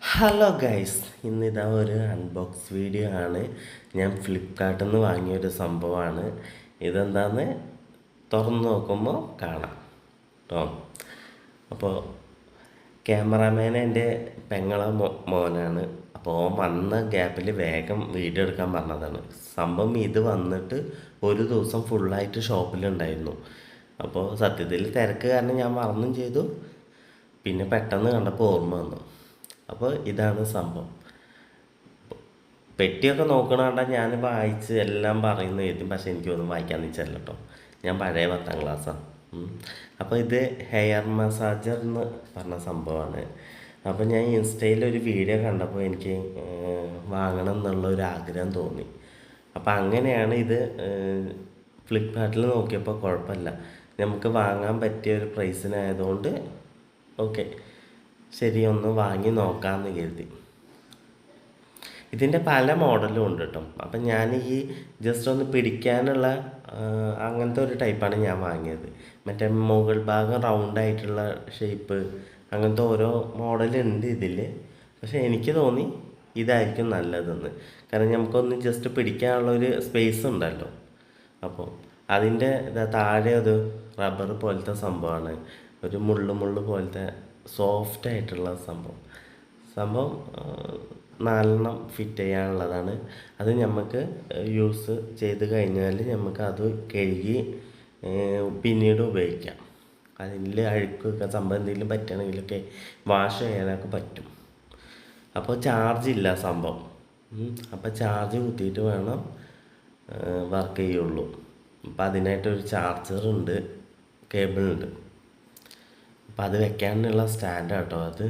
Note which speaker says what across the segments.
Speaker 1: Hello guys, ഇന്നിതാ ഒരു unbox video ആണ്. ഞാൻ ഫ്ലിപ്കാർട്ടിൽ നിന്ന് വാങ്ങിയൊരു സംഭവമാണ്. ഇതെന്താന്ന് തുറന്ന് നോക്കുമ്പോൾ കാണാം കേട്ടോ. അപ്പോൾ ക്യാമറാമാൻ എൻ്റെ പെങ്ങളെ മോനാണ്. അപ്പോൾ ഓൻ വന്ന ഗ്യാപ്പിൽ വേഗം വീഡിയോ എടുക്കാൻ പറഞ്ഞതാണ്. സംഭവം ഇത് വന്നിട്ട് ഒരു ദിവസം ഫുള്ളായിട്ട് ഷോപ്പിലുണ്ടായിരുന്നു. അപ്പോൾ സത്യത്തിൽ തിരക്ക് കാരണം ഞാൻ മറന്നും ചെയ്തു. പിന്നെ പെട്ടെന്ന് കണ്ടപ്പോൾ ഓർമ്മ വന്നു. അപ്പോൾ ഇതാണ് സംഭവം. പെട്ടിയൊക്കെ നോക്കണണ്ട ഞാൻ വായിച്ച് എല്ലാം പറയുന്ന എഴുതി, പക്ഷെ എനിക്കൊന്നും വായിക്കാൻ നിച്ചല്ല കേട്ടോ. ഞാൻ പഴയ 10ാം ക്ലാസ്സാണ്. അപ്പോൾ ഇത് ഹെയർ മസാജർ എന്ന് പറഞ്ഞ സംഭവമാണ്. അപ്പോൾ ഞാൻ ഇൻസ്റ്റയിൽ ഒരു വീഡിയോ കണ്ടപ്പോൾ എനിക്ക് വാങ്ങണം എന്നുള്ള ഒരു ആഗ്രഹം തോന്നി. അപ്പോൾ അങ്ങനെയാണ് ഇത് ഫ്ലിപ്കാർട്ടിൽ നോക്കിയപ്പോൾ കുഴപ്പമില്ല, നമുക്ക് വാങ്ങാൻ പറ്റിയ ഒരു പ്രൈസിനായതുകൊണ്ട് ഓക്കെ ശരി ഒന്ന് വാങ്ങി നോക്കാമെന്ന് കരുതി. ഇതിൻ്റെ പല മോഡലും ഉണ്ട് കേട്ടോ. അപ്പം ഞാൻ ഈ ജസ്റ്റ് ഒന്ന് പിടിക്കാനുള്ള അങ്ങനത്തെ ഒരു ടൈപ്പാണ് ഞാൻ വാങ്ങിയത്. മറ്റേ മുകൾ ഭാഗം റൗണ്ടായിട്ടുള്ള ഷേപ്പ് അങ്ങനത്തെ ഓരോ മോഡലുണ്ട് ഇതിൽ. പക്ഷേ എനിക്ക് തോന്നി ഇതായിരിക്കും നല്ലതെന്ന്. കാരണം നമുക്കൊന്ന് ജസ്റ്റ് പിടിക്കാനുള്ളൊരു സ്പേസ് ഉണ്ടല്ലോ. അപ്പോൾ അതിൻ്റെ താഴെ അത് റബ്ബർ പോലത്തെ സംഭവമാണ്, ഒരു മുള്ളു പോലത്തെ സോഫ്റ്റ് ആയിട്ടുള്ള സംഭവം. 4 ഫിറ്റ് ചെയ്യാനുള്ളതാണ്. അത് നമുക്ക് യൂസ് ചെയ്ത് കഴിഞ്ഞാൽ നമുക്ക് അത് കഴുകി പിന്നീട് ഉപയോഗിക്കാം. അതിൽ അഴുക്കൊക്കെ സംഭവം എന്തെങ്കിലും പറ്റുകയാണെങ്കിലൊക്കെ വാഷ് ചെയ്യാനൊക്കെ പറ്റും. അപ്പോൾ ചാർജില്ല സംഭവം. അപ്പോൾ ചാർജ് കുത്തിയിട്ട് വേണം വർക്ക് ചെയ്യുള്ളൂ. അപ്പം അതിനായിട്ടൊരു ചാർജറുണ്ട്, കേബിളുണ്ട്. അപ്പം അത് വെക്കാനുള്ള സ്റ്റാൻഡാണ് കേട്ടോ അത്.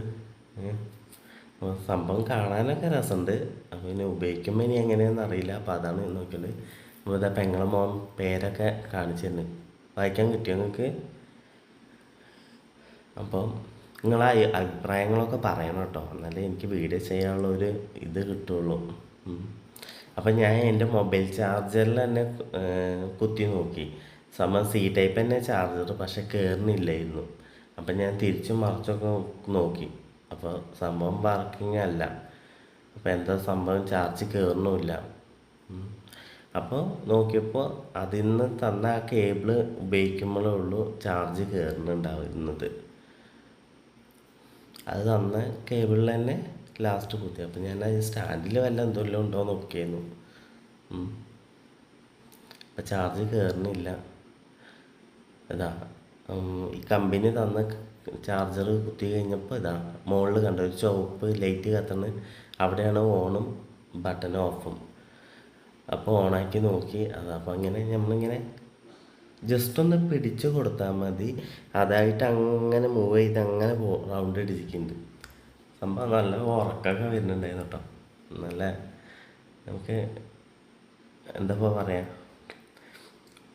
Speaker 1: സംഭവം കാണാനൊക്കെ രസമുണ്ട്. അപ്പോൾ പിന്നെ ഉപയോഗിക്കുമ്പോൾ ഇനി എങ്ങനെയാണെന്ന് അറിയില്ല. അപ്പോൾ അതാണ് നോക്കിയത്. അപ്പോൾ ഇതാ പെങ്ങളെ മോൻ പേരൊക്കെ കാണിച്ചിരുന്നു. വായിക്കാൻ കിട്ടിയോ നിങ്ങൾക്ക്? അപ്പം നിങ്ങളെ അഭിപ്രായങ്ങളൊക്കെ പറയണം കേട്ടോ, എന്നാലേ എനിക്ക് വീഡിയോ ചെയ്യാനുള്ള ഒരു ഇത് കിട്ടുള്ളൂ. അപ്പം ഞാൻ എൻ്റെ മൊബൈൽ ചാർജറിൽ തന്നെ കുത്തി നോക്കി. സി ടൈപ്പ് തന്നെ ചാർജർ, പക്ഷെ കയറുന്നില്ലായിരുന്നു. അപ്പം ഞാൻ തിരിച്ചും മറിച്ചൊക്കെ നോക്കി. അപ്പോൾ സംഭവം വർക്കിംഗ് അല്ല. അപ്പോൾ എന്താ സംഭവം, ചാർജ് കയറണമില്ല. അപ്പോൾ നോക്കിയപ്പോൾ അതിൽ നിന്ന് തന്ന ആ കേബിള് ഉപയോഗിക്കുമ്പോഴേ ഉള്ളൂ ചാർജ് കയറുന്നുണ്ടാവുന്നത്. അത് തന്ന കേബിളിൽ തന്നെ ലാസ്റ്റ് കുത്തി. അപ്പോൾ ഞാൻ അത് സ്റ്റാൻഡിൽ വല്ല എന്തെങ്കിലും ഉണ്ടോ നോക്കിയായിരുന്നു. അപ്പോൾ ചാർജ് കയറുന്നില്ല. ഇതാ ഈ കമ്പനി തന്ന ചാർജർ കുത്തി കഴിഞ്ഞപ്പോൾ ഇതാ മുകളിൽ കണ്ട ഒരു ചുവപ്പ് ലൈറ്റ് കത്തണ്, അവിടെയാണ് ഓണും ബട്ടൺ ഓഫും. അപ്പോൾ ഓണാക്കി നോക്കി. അപ്പോൾ അങ്ങനെ നമ്മളിങ്ങനെ ജസ്റ്റ് ഒന്ന് പിടിച്ച് കൊടുത്താൽ മതി, അതായിട്ട് അങ്ങനെ മൂവ് ചെയ്ത് അങ്ങനെ റൗണ്ട് അടിച്ചിട്ടുണ്ട്. സംഭവം നല്ല ഉറക്കമൊക്കെ വരുന്നുണ്ടായിരുന്നു കേട്ടോ. നല്ല നമുക്ക് എന്താ പറയുക,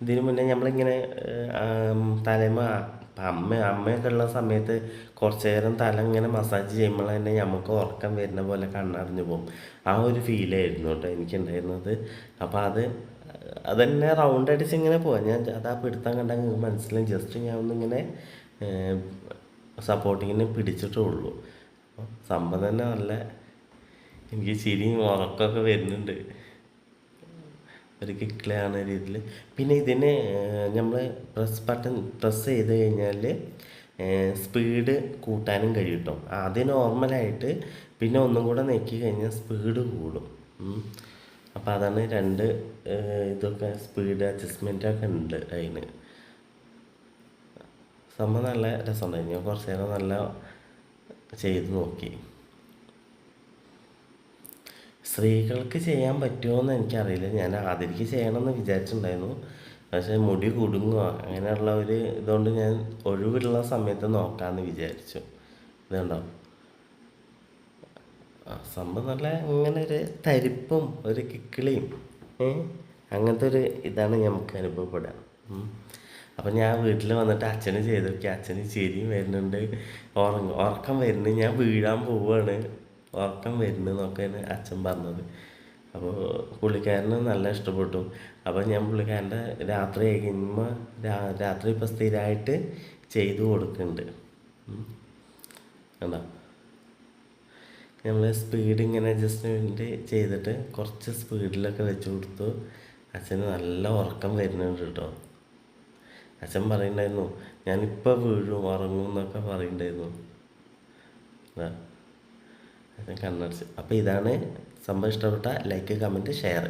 Speaker 1: ഇതിന് മുന്നേ നമ്മളിങ്ങനെ തലമ അമ്മയൊക്കെ ഉള്ള സമയത്ത് കുറച്ച് നേരം തല ഇങ്ങനെ മസാജ് ചെയ്യുമ്പോൾ തന്നെ നമുക്ക് ഉറക്കം വരുന്ന പോലെ കണ്ണറിഞ്ഞു പോകും. ആ ഒരു ഫീലായിരുന്നു കേട്ടോ എനിക്കുണ്ടായിരുന്നത്. അപ്പോൾ അതന്നെ റൗണ്ട് അടിച്ച് ഇങ്ങനെ പോവാം. ഞാൻ അതാ പിടുത്തം കണ്ടെങ്കിൽ മനസ്സിലായി. ജസ്റ്റ് ഞാൻ ഒന്നിങ്ങനെ സപ്പോർട്ടിങ്ങിന് പിടിച്ചിട്ടേ ഉള്ളൂ. സംഭവം തന്നെ നല്ല എനിക്ക് ചിരിയും ഉറക്കമൊക്കെ വരുന്നുണ്ട്, ഒരു കിക്കിളാണ് രീതിയിൽ. പിന്നെ ഇതിന് നമ്മൾ പ്രസ് ചെയ്ത് കഴിഞ്ഞാൽ സ്പീഡ് കൂട്ടാനും കഴിയും കേട്ടോ. ആദ്യം നോർമലായിട്ട് പിന്നെ ഒന്നും കൂടെ നെക്കി കഴിഞ്ഞാൽ സ്പീഡ് കൂടും. അപ്പോൾ അതാണ് ഇതൊക്കെ സ്പീഡ് അഡ്ജസ്റ്റ്മെൻറ്റൊക്കെ ഉണ്ട് അതിന്. സംഭവം നല്ല രസമുണ്ടായിരുന്നു. ഞാൻ കുറച്ച് നേരം നല്ല ചെയ്ത് നോക്കി. സ്ത്രീകൾക്ക് ചെയ്യാൻ പറ്റുമോ എന്ന് എനിക്കറിയില്ല. ഞാൻ ആദ്യക്ക് ചെയ്യണമെന്ന് വിചാരിച്ചിട്ടുണ്ടായിരുന്നു, പക്ഷേ മുടി കുടുങ്ങുക അങ്ങനെയുള്ള ഒരു ഇതുകൊണ്ട് ഞാൻ ഒഴിവുള്ള സമയത്ത് നോക്കാമെന്ന് വിചാരിച്ചു. ഇതുണ്ടോ സംഭവം നല്ല ഇങ്ങനെ ഒരു തരിപ്പും ഒരു കിക്കിളിയും അങ്ങനത്തെ ഒരു ഇതാണ് നമുക്ക് അനുഭവപ്പെടുക. അപ്പം ഞാൻ വീട്ടിൽ വന്നിട്ട് അച്ഛന് ചെയ്ത് നോക്കി. അച്ഛന് ചിരിയും വരുന്നുണ്ട്, ഉറക്കം വരുന്നുണ്ട്. ഞാൻ വീഴാൻ പോവുകയാണ്, ഉറക്കം വരുന്നതെന്നൊക്കെയാണ് അച്ഛൻ പറഞ്ഞത്. അപ്പോൾ പുള്ളിക്കാരന് നല്ല ഇഷ്ടപ്പെട്ടു. അപ്പോൾ ഞാൻ പുള്ളിക്കാരൻ്റെ രാത്രി കഴിയുമ്പോൾ രാത്രി ഇപ്പോൾ സ്ഥിരമായിട്ട് ചെയ്തു കൊടുക്കുന്നുണ്ട്. കണ്ടോ നമ്മൾ സ്പീഡ് ഇങ്ങനെ അഡ്ജസ്റ്റ്മെൻറ്റ് ചെയ്തിട്ട് കുറച്ച് സ്പീഡിലൊക്കെ വെച്ച് കൊടുത്തു. അച്ഛന് നല്ല ഉറക്കം വരുന്നുണ്ട് കേട്ടോ. അച്ഛൻ പറയുന്നുണ്ടായിരുന്നു ഞാനിപ്പോൾ വീഴും ഉറങ്ങും എന്നൊക്കെ പറയുന്നുണ്ടായിരുന്നു. അച്ഛൻ കണ്ണടച്ച്. അപ്പോൾ ഇതാണ് സംഭവം. ഇഷ്ടപ്പെട്ട ലൈക്ക്, കമൻറ്റ്, ഷെയർ.